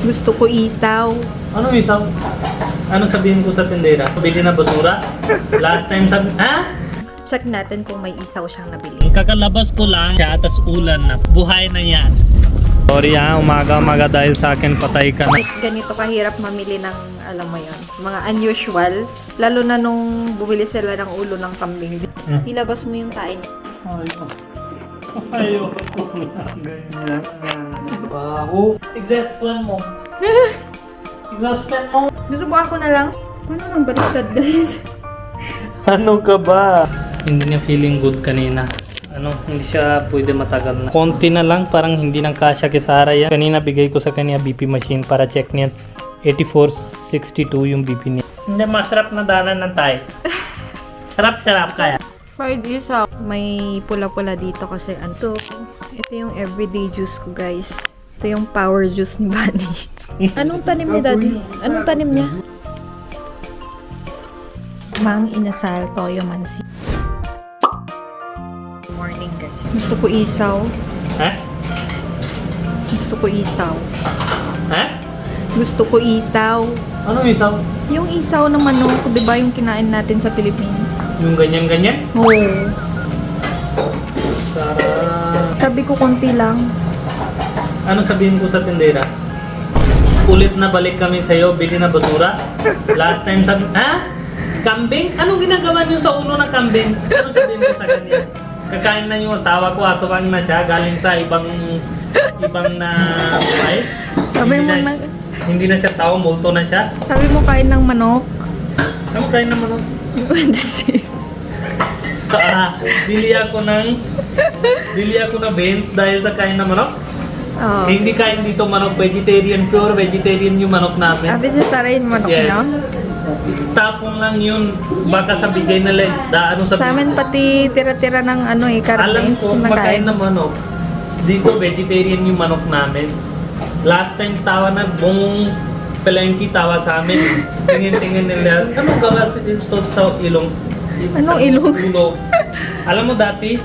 Gusto ko isaw. Ano isaw? Ano sabihin ko sa tindera? Bili na basura? Last time sabi... Ha? Check natin kung may isaw siyang nabili. Kakalabas ko lang siya, tas ulan na. Buhay na yan. Sorry ha, umaga-umaga dahil sa akin patay ka na. Ganito kahirap mamili ng, alam mo yon, mga unusual. Lalo na nung bumili sila ng ulo ng kambing. Ilabas mo yung tain. Ayoko na ganyan. Baho. Exhaust fan mo. Exhaust fan mo. Gusto mo ako na lang? Paano nang baliktad, guys? Ano ka ba? Hindi niya feeling good kanina. Hindi siya pwede matagal na. Konti na lang, parang hindi nang kasya kay Sarah yan. Kanina bigay ko sa kanya BP machine para check niya. 8462 yung BP niya. Hindi, masarap na danan ng tayo. Sarap-sarap kaya. Fried isaw. May pula-pula dito kasi anto. Ito yung everyday juice ko, guys. Ito yung power juice ni Bunny. Anong tanim niya, Daddy? Anong tanim niya? Mang inasal, toyo mansi. Morning, guys. Gusto ko isaw. Ha? Gusto ko isaw. Ha? Gusto ko isaw. Ano isaw? Yung isaw na manok, di ba yung kinain natin sa Philippines? Yung ganyan-ganyan? Oo. Sarap. Sabi ko konti lang. Ano sabihin ko sa tindera? Ulit na balik kami sa'yo, bili na basura? Last time sabi... Ha? Kambing? Anong ginagawa niyo sa ulo ng kambing? Ano sabihin ko sa kanya? Kakain na yung asawa ko, aswang na siya, galing sa ibang na buhay. Sabi mo na... Hindi na siya tao, multo na siya. Sabi mo kain ng manok. Ano kain na manok? Bili ako ng beans dahil sa kain na manok. Oh. Hindi kain dito manok, vegetarian, pure vegetarian yung manok namin. Vegetarian manok, Yes. no? Tapon lang yun, baka sa bigay na isda, Sa amin pati tira-tira ng karne. Alam ko, makain na manok. Dito, vegetarian yung manok namin. Last time tawa na, buong palengke tawa sa amin. Tingin-tingin nila, anong gawa ito sa ilong? Anong ilong? Ulo. Alam mo dati,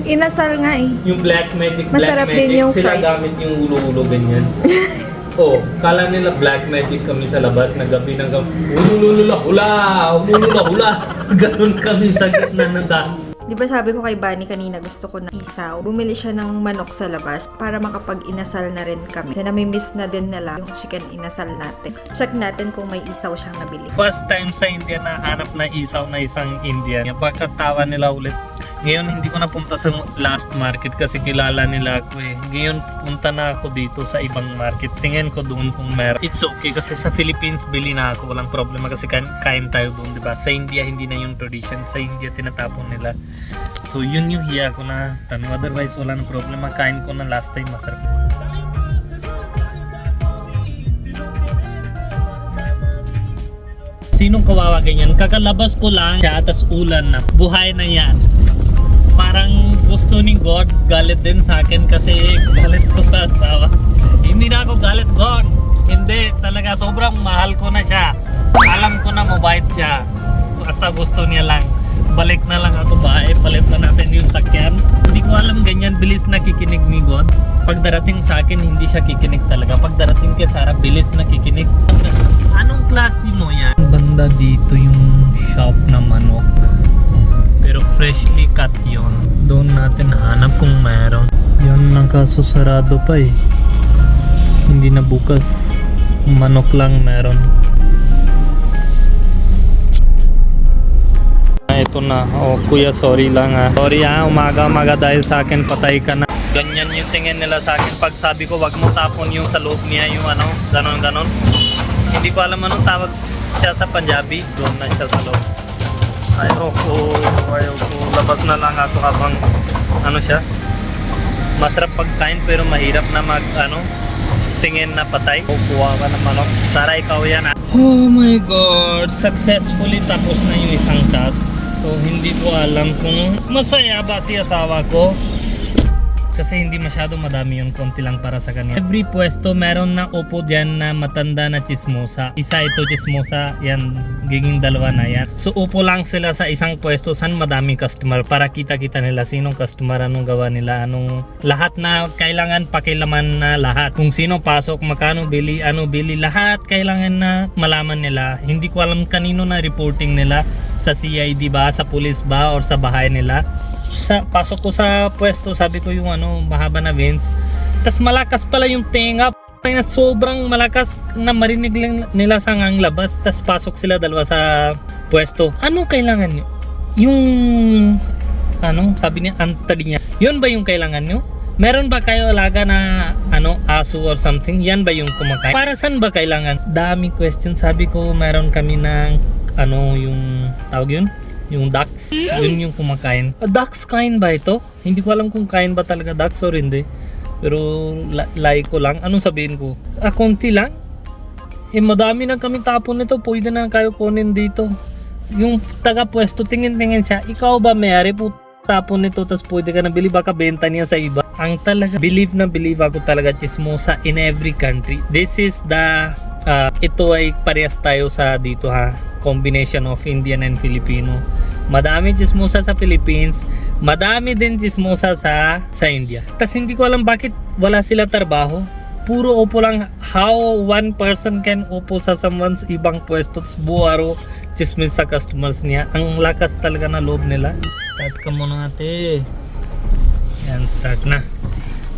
Inasal nga eh. yung black magic, Masarap din yung sila fries. gamit yung ulo-ulo ganyan. Oh, kala nila black magic kami sa labas na gabi ng ululula hula, ululula hula. Ganun kami sa gitna ng daan. Di ba sabi ko kay Bunny kanina gusto ko na isaw? Bumili siya ng manok sa labas para makapag-inasal na rin kami. Kasi namimiss na din nila yung chicken inasal natin. Check natin kung may isaw siyang nabili. First time sa India na hanap na isaw na isang Indian. Pagkatawa nila ulit. Ngayon hindi ko na punta sa last market kasi kilala nila ako eh. Ngayon punta na ako dito sa ibang market. Tingin ko doon kung meron. It's okay kasi sa Philippines bili na ako. Walang problema kasi kain tayo doon, diba? Sa India hindi na yung tradition. Sa India tinatapon nila. So yun yung hiya ko na tanong. Otherwise wala na problema. Kain ko na last time, masarap. Sinong kawawa ganyan? Kakalabas ko lang siya, tas ulan na. Buhay na yan. Parang gusto ni God, galit din sa akin kasi galit ko sa asawa. Hindi na ako galit, God. Hindi, talaga sobrang mahal ko na siya. Alam ko na mabait siya. Basta gusto niya lang. Balik na lang ako bahay, palit na natin yung sakyan. Hindi ko alam ganyan, bilis nakikinig ni God. Pag darating sa akin, hindi siya kikinig talaga. Pag darating kay Sarah, bilis nakikinig. Anong klase mo yan? Banda dito yung shop na manok. Pero freshly cut yun. Doon natin hanap kung meron. Yun nakasusarado pa eh. Hindi na bukas. Manok lang meron. Ito na. Oh, kuya, sorry lang ha. Sorry ha, umaga-umaga dahil sa akin patay ka na. Ganyan yung tingin nila sa akin pag sabi ko wag mo tapon yung sa loob niya yung ganon-ganon. Hindi ko alam anong tawag siya sa Punjabi. Doon na siya sa loob. Ayoko. Labas na lang ako habang siya. Masarap pagkain pero mahirap na tingin na patay. Kukuha ka ng manok. Sarah, ikaw yan ha. Oh my God! Successfully tapos na yung isang task. So hindi ko alam kung masaya ba si asawa ko. Kasi hindi masyado madami yun, konti lang para sa kanya. Every pwesto meron na upo dyan na matanda na chismosa. Isa ito chismosa, yan, giging dalawa na yan. So upo lang sila sa isang pwesto saan madaming customer para kita-kita nila sinong customer, anong gawa nila, anong lahat na kailangan pakilaman na lahat. Kung sino pasok, magkano bili, ano bili, lahat kailangan na malaman nila. Hindi ko alam kanino na reporting nila, sa CID ba, sa police ba, or sa bahay nila. Pasok ko sa pwesto, sabi ko yung mahaba na veins. Tas malakas pala yung tenga. Na sobrang malakas na marinig lang nila sa ang labas. Tas pasok sila dalawa sa pwesto. Anong kailangan nyo? Yung sabi niya, antali niya. Yun ba yung kailangan nyo? Meron ba kayo alaga na aso or something? Yan ba yung kumakain? Para saan ba kailangan? Daming question. Sabi ko meron kami ng yung tawag yun? Yung ducks, yun yung kumakain. Ducks kain ba ito? Hindi ko alam kung kain ba talaga ducks or hindi. Pero like ko lang. Anong sabihin ko? Konti lang? Madami na kami tapon nito. Pwede na kayo kunin dito. Yung taga-pwesto, tingin-tingin siya. Ikaw ba may-ari po tapon nito? Tapos pwede ka na bili. Baka benta niya sa iba. Ang talaga, believe ako talaga chismosa in every country. This is the, ito ay parehas tayo sa dito ha. Combination of Indian and Filipino. Madami chismosa sa Philippines, madami din chismosa sa India. Tas hindi ko alam bakit wala sila trabaho. Puro upo lang. How one person can upo sa someone's ibang pwesto buwaro chismis sa customers niya. Ang lakas talaga na loob nila. Start ka muna ate. Yan, start na.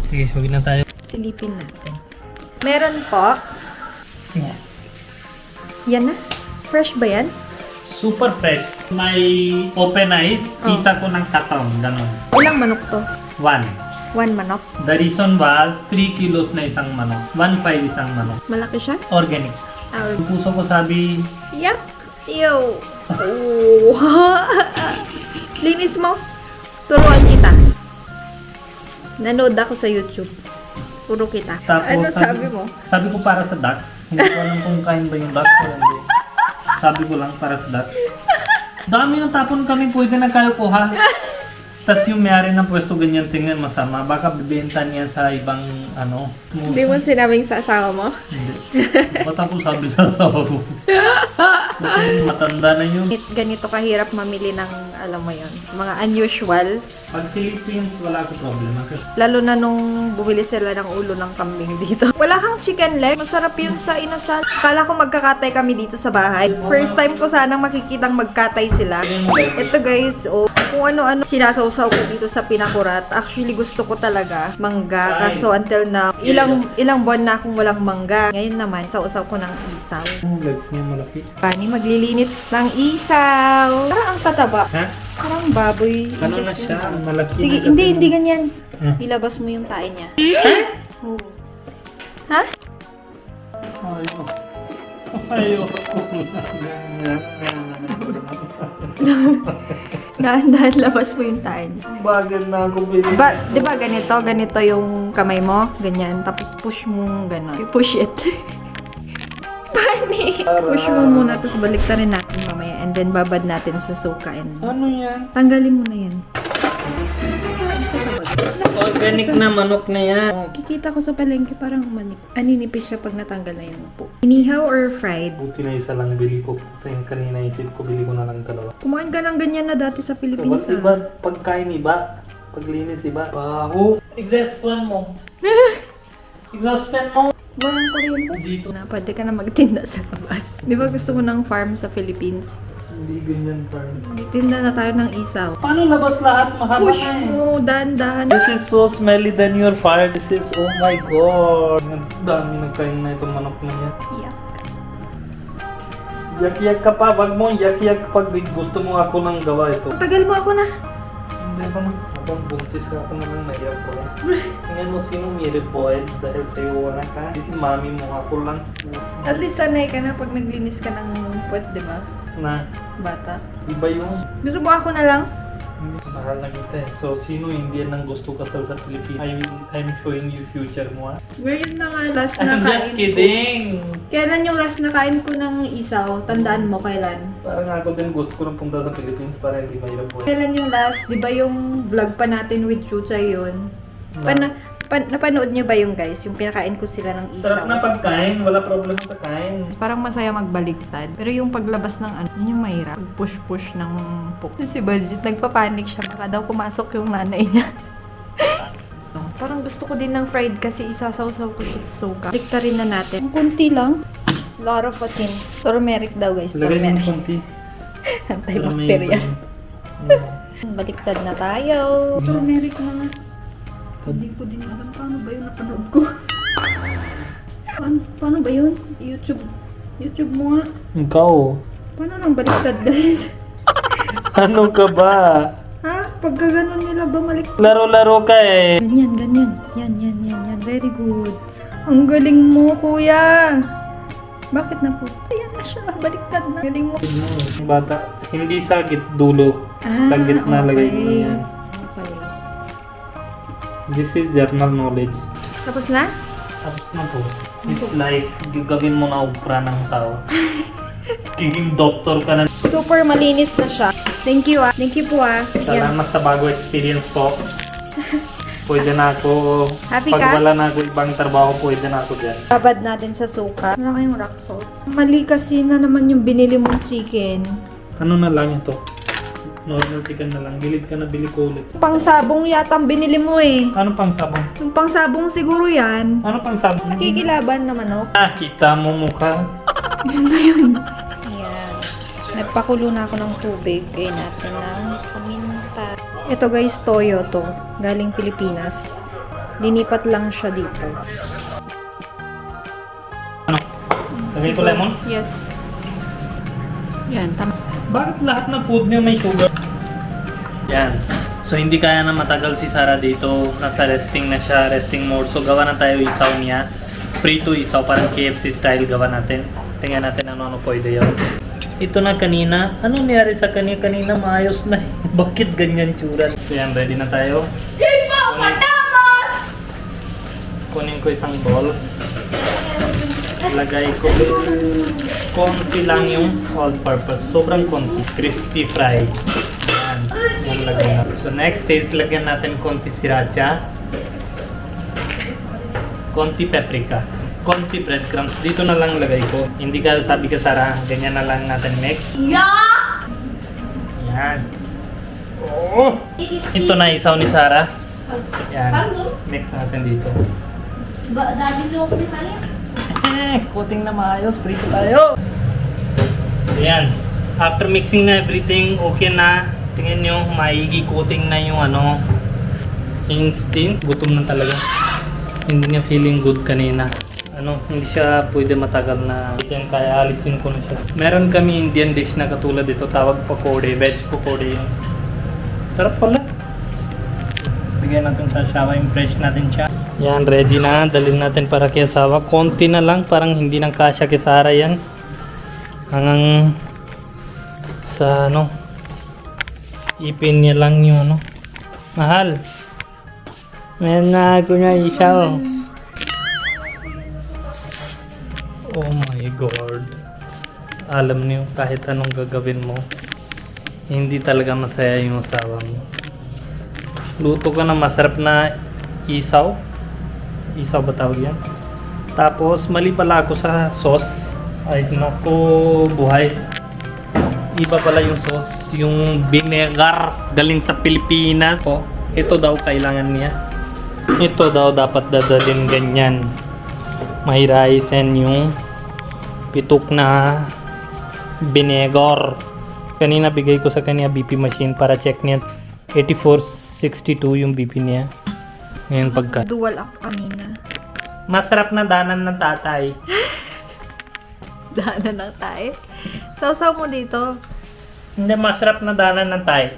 Sige, huwag na tayo. Silipin natin. Meron po. Yeah. Yan na. Fresh ba yan? Super fresh. May open eyes. Kita ko ng tatong. Ganon. Ilang manok to? 1. 1 manok. The reason was 3 kilos na isang manok. 1.5 isang manok. Malaki siya? Organic. Yung puso ko sabi, Yuck! Ew! Oh. Linis mo? Turuan kita. Nanood ako sa YouTube. Turo kita. tapos Ano sabi mo? Sabi ko para sa ducks. Hindi ko alam kung kain ba yung ducks o hindi. Sabi ko lang para sa ducks. Dami ng tapon kami, pwede na kayo kuha. Tapos yung may-ari ng pwesto ganyan tingnan masama. Baka bibenta niya sa ibang Hindi mo sinabing sa asawa mo? Hindi. Ba't ako sabi sa asawa ko? Kasi matanda na yun. Ganito kahirap mamili ng, alam mo yon, mga unusual. Pag Philippines, wala ko problema. Lalo na nung bumili sila ng ulo ng kambing dito. Wala kang chicken leg. Masarap yung sa inasal. Kala ko magkakatay kami dito sa bahay. First time ko sanang makikitang magkatay sila. Ito guys, kung ano-ano sinasawsaw ko dito sa pinakurat. Actually, gusto ko talaga mangga. Kaso until now, ilang buwan na akong walang mangga. Ngayon naman, sausaw ko ng isaw. Ang legs niya malaki. Pani, maglilinit ng isaw. Parang ang tataba. Ha? Parang baboy. Ano na siya? Malaki Sige, na kasi. hindi ganyan. Huh? Ilabas mo yung tae niya. Oo. Ha? Ayoko. Dahan-dahan labas mo yung tae niya. Bagay na ako pwede. Di ba ganito yung kamay mo, ganyan, tapos push mo, gano'n. Push it. Pani! Push mo muna, tapos baliktarin natin mamaya, and then babad natin sa suka. And Ano yan? tanggalin mo na yan. Organic na manok na yan. Kikita ko sa palengke, parang aninipis siya pag natanggal na yung upo. Inihaw or fried? Buti na isa lang bili ko. Yung kanina isip ko, bili ko na lang dalawa. Kumain ka ng ganyan na dati sa Pilipinas. Tapos iba, pagkain iba. Paglinis iba. Baho. Exhaust fan mo. Exhaust fan mo. Walang kuryente. Dito. Na, pwede ka na magtinda sa labas. Di ba gusto mo ng farm sa Philippines? Hindi ganyan farm. Tinda na tayo ng isaw. Paano labas lahat? Mahaba Push na eh. mo, dahan-dahan. This is so smelly than your fire. This is, oh my god. Ang dami nagkain na itong manok na yan. Yuck. Yak-yak ka pa. Wag mo yak-yak pag gusto mo ako nang gawa ito. Tagal mo ako na. Hindi ba na? Habang buntis ka ako naman naiyak ko. Tingnan mo sino may reboiled dahil sa'yo anak ka. Si mami mo ako lang. At least sanay ka na pag naglinis ka ng puwet, di ba? Na, Bata. iba yung Gusto mo ako na lang? mahal na kita eh. So, sino Indian nang gusto kasal sa Pilipinas? I'm showing you future mo ah. Ngayon na nga, last na I'm just kain kidding! ko. Kailan yung last na kain ko ng isaw? Tandaan mo kailan? Parang ako din gusto ko nang punta sa Philippines para hindi mahirap po. Kailan yung last? Di ba yung vlog pa natin with Chuchay yun? Napanood nyo ba yung guys? Yung pinakain ko sila ng isaw. Sarap na pagkain, wala problema sa kain. Parang masaya magbaliktad. Pero yung paglabas ng ano, yun yung mahirap. Pag-push-push ng puk. Si Budget, nagpapanik siya. Baka daw pumasok yung nanay niya. Parang gusto ko din ng fried kasi isasaw-saw ko siya sa suka. Liktarin na natin. Ang kunti lang. Lot of asin. Turmeric daw guys. Lagay mo Turmeric. konti. Antibacteria. Baliktad na tayo. Turmeric na nga. Hindi ko din alam paano ba yun napanood ko. Paano ba yun? YouTube mo nga. Ikaw. Paano nang baliktad guys? Ano ka ba? Ha? Pagka ganun nila bumalik. Laro-laro ka eh. Ganyan. Yan. Very good. Ang galing mo, kuya. Bakit na po? Ayan na siya. Baliktad na. Galing mo. Bata, hindi sa dulo. Sa gitna lagay mo yan. Okay. This is journal knowledge. Tapos na? Tapos na po. It's like, gagawin mo na upra ng tao. Giging doktor ka na. Super malinis na siya. Thank you ah. Thank you po ah. Yan. Salamat sa bago experience ko. Pwede na ako, Happy pag ka? wala na ako ibang trabaho, pwede na ako dyan. Babad natin sa suka. Wala kayong rock salt. Mali kasi na naman yung binili mong chicken. Ano na lang ito? Normal chicken na lang. Gilid ka na, bili ko ulit. Pangsabong yata ang binili mo eh. Ano pang sabong? Yung pangsabong siguro yan. Ano pang sabong? Nakikilaban na manok. Ah, kita mo mukha. Ayan. Nagpakulo na ako ng tubig. Gawin natin ng paminta. Ito guys, toyo to. Galing Pilipinas. Dinipat lang siya dito. Ano? Lagay ko lemon? Yes. Yan, tama. Bakit lahat ng food niyo may sugar? Yan. So hindi kaya na matagal si Sarah dito. Nasa resting na siya, resting mode. So gawa na tayo isaw niya. Prito isaw, parang KFC style gawa natin. Tingnan natin ano pwede yun. Ito na kanina. Ano nangyari sa kanya? Kanina maayos na. Bakit ganyan tsura? So yan, ready na tayo. Kunin ko isang bowl. Lagay ko konti lang yung all-purpose. Sobrang konti. Crispy fry. Yan. Yan lagay na. So next is lagyan natin konti sriracha. Konti paprika. Konti breadcrumbs. Dito na lang lagay ko. Hindi ka sabi ka Sarah. Ganyan na lang natin mix. Yeah! Yan. Oh! Ito na isaw ni Sarah. Yan. Mix natin dito. Dami lo ko ni Mali. Coating na maayos. Prito tayo. Ayan. After mixing na everything, okay na. Tingnan nyo, maigi coating na yung ano. Instant. Gutom na talaga. Hindi niya feeling good kanina. Hindi siya pwede matagal na. Kaya alisin ko na siya. Meron kami Indian dish na katulad dito. Tawag pakode. Veg pakode yun. Sarap pala. Bigyan natin sa asawa. Impress natin siya. Yan, ready na. Dalhin natin para kay asawa. Konti na lang. Parang hindi nang kasya kay Sarah yan. Hanggang sa ipin niya lang yung Mahal. Meron na ako na isaw. Oh my God. Alam niyo, kahit anong gagawin mo, hindi talaga masaya yung asawa mo. Luto ka na masarap na isaw. Isaw ba tawag yan? Tapos, mali pala ako sa sauce. Ay, naku, buhay. Iba pala yung sauce. Yung vinegar galing sa Pilipinas. Oh, ito daw kailangan niya. Ito daw dapat dadalhin ganyan. May rice and yung pitok na vinegar. Kanina bigay ko sa kanya BP machine para check niya. 8462 yung BP niya. Ngayon pagka. Dual ako kanina. Masarap na danan ng tatay. Daanan lang tayo. Sausaw mo dito. Hindi, masarap na danan ng tay.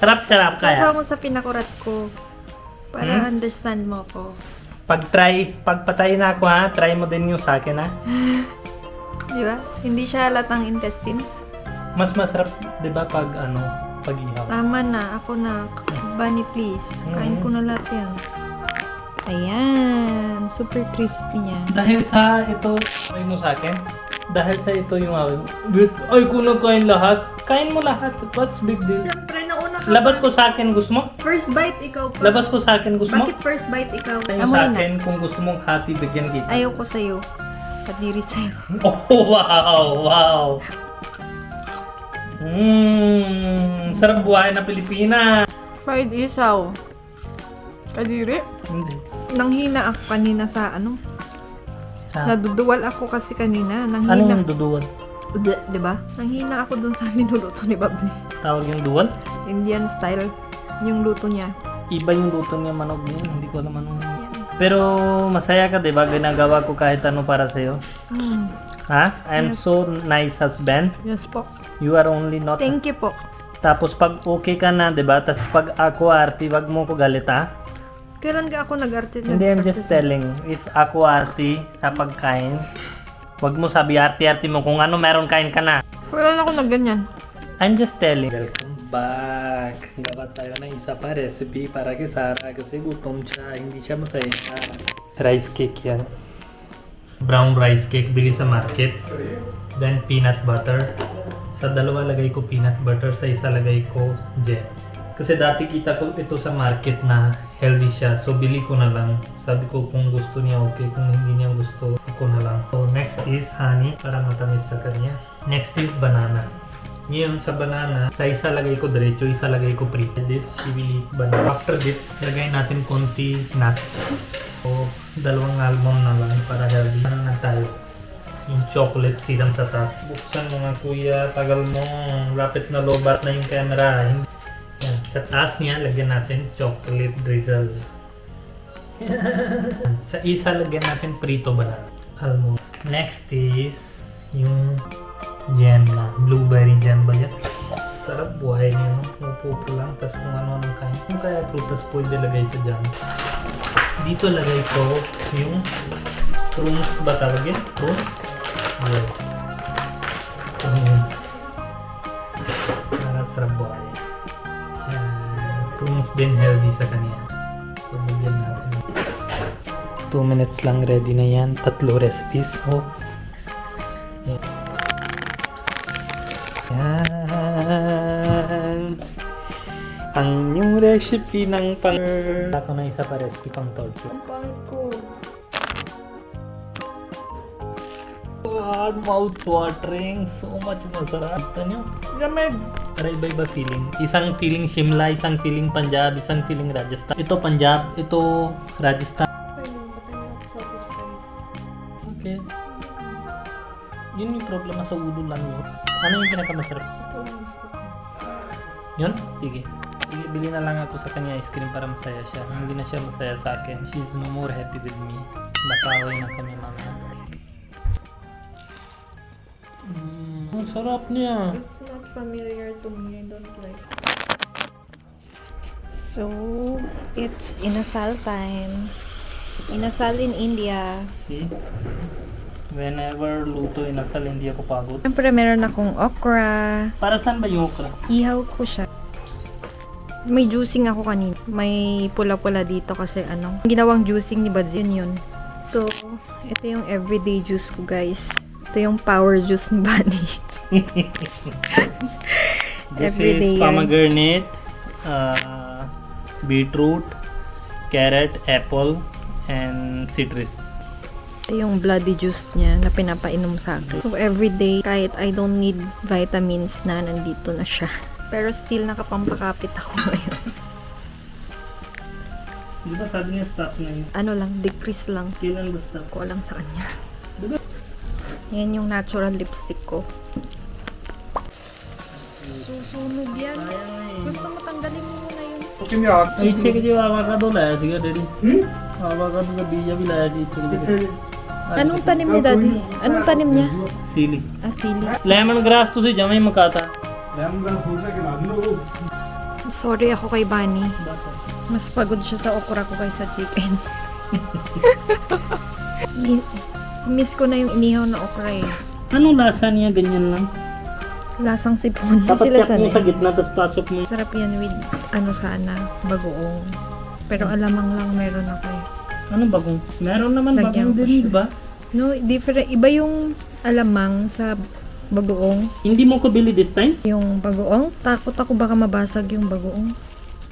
Sarap-sarap Sausaw kaya. mo sa pinakurat ko. Para understand mo ko. Pagpatay na ako ha, try mo din yung sa akin ha. Di ba? Hindi siya halatang intestine. Mas masarap, di ba, pag pag-ihaw. Tama na. Ako na. Bunny, please. Kain ko na lahat yan. Ayan. Super crispy niya. Dahil sa ito, ay mo sa akin. Dahil sa ito yung awin. Ay, kung nagkain lahat, kain mo lahat. What's big deal? Siyempre, nauna Labas ko sa akin, gusto mo? First bite, ikaw pa. Labas ko sa akin, gusto mo? Bakit first bite, ikaw? Sa'yo Amoy sa na. akin, kung gusto mong hati, bigyan kita. Ayoko sa'yo. Kadiri sa'yo. Oh, wow! Wow! Sarap buhay na Pilipina. Fried isaw. Kadiri. Hindi. Nanghina ako kanina sa ano. Naduduwal ako kasi kanina. Ano Nanghina. yung duduwal? Diba? Nanghina ako dun sa linuluto ni Babli. Tawag yung duwal? Indian style. Yung luto niya. Iba yung luto niya, manok niya. Hindi ko alam anong... Pero masaya ka, diba? Ginagawa ko kahit ano para sa'yo. Ha? I'm Yes. so nice husband. Yes po. You are only not... Thank you po. Tapos pag okay ka na, diba? Tapos pag ako arty, wag mo ko galit, ha? Kailan ka ako nag-artist? Hindi, I'm just telling. If ako arty sa pagkain, wag mo sabi arty-arty mo kung ano meron kain ka na. Kailan ako nagganyan? I'm just telling. Welcome back. Gawa tayo ng isa pa recipe para kay Sarah kasi gutom siya, hindi siya masaya. Rice cake yan. Brown rice cake, bili sa market. Then peanut butter. Sa dalawa lagay ko peanut butter, sa isa lagay ko jam. Kasi dati kita ko ito sa market na healthy siya, so bili ko na lang. Sabi ko kung gusto niya okay, kung hindi niya gusto, ako na lang. So next is honey para matamis sa kanya. Next is banana. Ngayon sa banana, sa isa lagay ko diretso, isa lagay ko pre. This, she will eat banana. After this, lagay natin konti nuts. So, dalawang almond na lang para healthy. Ano na tayo? Yung chocolate syrup sa taas. Buksan mo nga kuya, tagal mo. Lapit na lobat na yung camera. Yan. Sa taas niya, lagyan natin chocolate drizzle. Sa isa, lagyan natin prito banana. Almond. Next is yung jam na. Blueberry jam ba yan? Sarap buhay niya, no? Upo lang, tas kung ano-ano kain. Kung kaya prutas pwede lagay sa jam. Dito lagay ko yung prunes ba tawag yun? Prunes? Yes. Prunes. Para sarap buhay. Yan. Prunes din healthy sa kanya. So, bigyan natin. 2 minutes lang ready na yan. 3 recipes. So, yan. Yan. Ang yung recipe ng pang... Ako na isa pa recipe pang tortilla. Ang pangit ko. God, mouth-watering. So much masarap. Ito nyo. Lamig. Para iba-iba feeling. Isang feeling Shimla, isang feeling Punjab, isang feeling Rajasthan. Ito Punjab, ito Rajasthan. Okay. Yun yung problema sa ulo lang yun. Ano yung pinakamasarap? Ito ang gusto ko. Yun? Sige. Sige, bili na lang ako sa kanya ice cream para masaya siya. Hindi na siya masaya sa akin. She's no more happy with me. Nakaway na kami mamaya. Ang sarap niya. It's not familiar to me. I don't like it. So, it's inasal time. Inasal in India. See? Whenever luto inasal, hindi ako pagod. Siyempre, meron akong okra. Para saan ba yung okra? Ihaw ko siya. May juicing ako kanina. May pula-pula dito kasi ano. Ginawang juicing ni Bads yun. So, ito yung everyday juice ko, guys. Ito yung power juice ni Bunny. This Everyday is yan. pomegranate, beetroot, carrot, apple, and citrus. Ito yung bloody juice niya na pinapainom sa akin. So, everyday, kahit I don't need vitamins na, nandito na siya. Pero still, nakapampakapit ako ngayon. Di ba sabi niya stop na yun? Ano lang, decrease lang. Kailan ba stop? Ko lang sa kanya. Yan yung natural lipstick ko. Susunog yan. Gusto mo tanggalin mo muna yun. पीछे के जो आवाकाडो लाया सीगा daddy avocado का बीज भी लाया जी Anong tanim ni Daddy? Anong tanim niya? सीली Ah, sili. Lemon grass ਤੁਸੀਂ ਜਮਾਂ ਹੀ ਮਕਾਤਾ Sorry ako kay Bunny. Mas pagod siya sa okra ko kaysa chicken. Miss ko na yung inihaw na okra eh. anong lasa niya ganyan lang Lasang sipon. dapat Sila cut mo sa sanay. gitna tapos pasok mo Sarap yan with ano sana, bagoong. Pero alamang lang meron ako eh. ano bagong meron naman Lagyan bagong ko din siya. di ba No, different. Iba yung alamang sa bagoong. Hindi mo ko bili this time? Yung bagoong, takot ako baka mabasag yung bagoong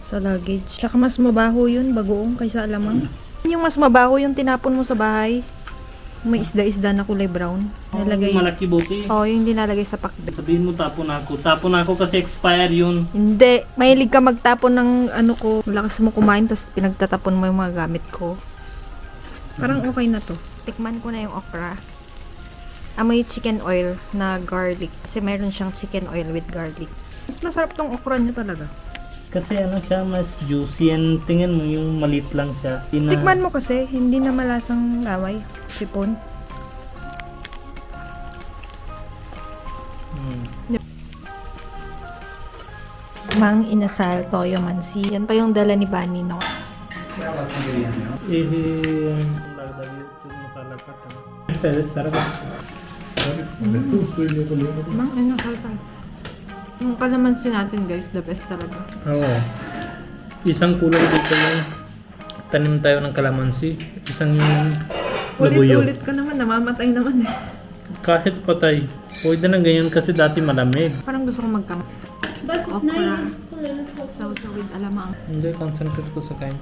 sa luggage. Tsaka mas mabaho yun, bagoong, kaysa alamang. Yung mas mabaho yung tinapon mo sa bahay. May isda-isda na kulay brown. Nalagay. Malaki buti. Oh, yung dinalagay sa pakbet. Sabihin mo tapon ako. Tapon ako kasi expire yun. Hindi. Mahilig ka magtapon ng ano ko. Lakas mo kumain, tapos pinagtatapon mo yung mga gamit ko. Parang okay na to. Tikman ko na yung okra. Amoy chicken oil na garlic. Kasi mayroon siyang chicken oil with garlic. Mas masarap tong okra niya talaga. Kasi ano siya, mas juicy. And tingnan mo yung maliit lang siya. Tikman mo kasi, hindi na malasang laway. Sipon. Mang inasal, toyo mansi. Yan pa yung dala ni Bani, no? Mang inasal tayo. Yung kalamansi natin, guys, the best talaga. Oo. Isang kulay dito yung tanim tayo ng kalamansi. Isang yung labuyo. Ulit-ulit ka naman, namamatay naman eh. Kahit patay. Pwede na ganyan kasi dati malamig. Parang gusto kong magkam. Bakit Okra. na Sausaw with alamang. Hindi, concentrate ko sa kain.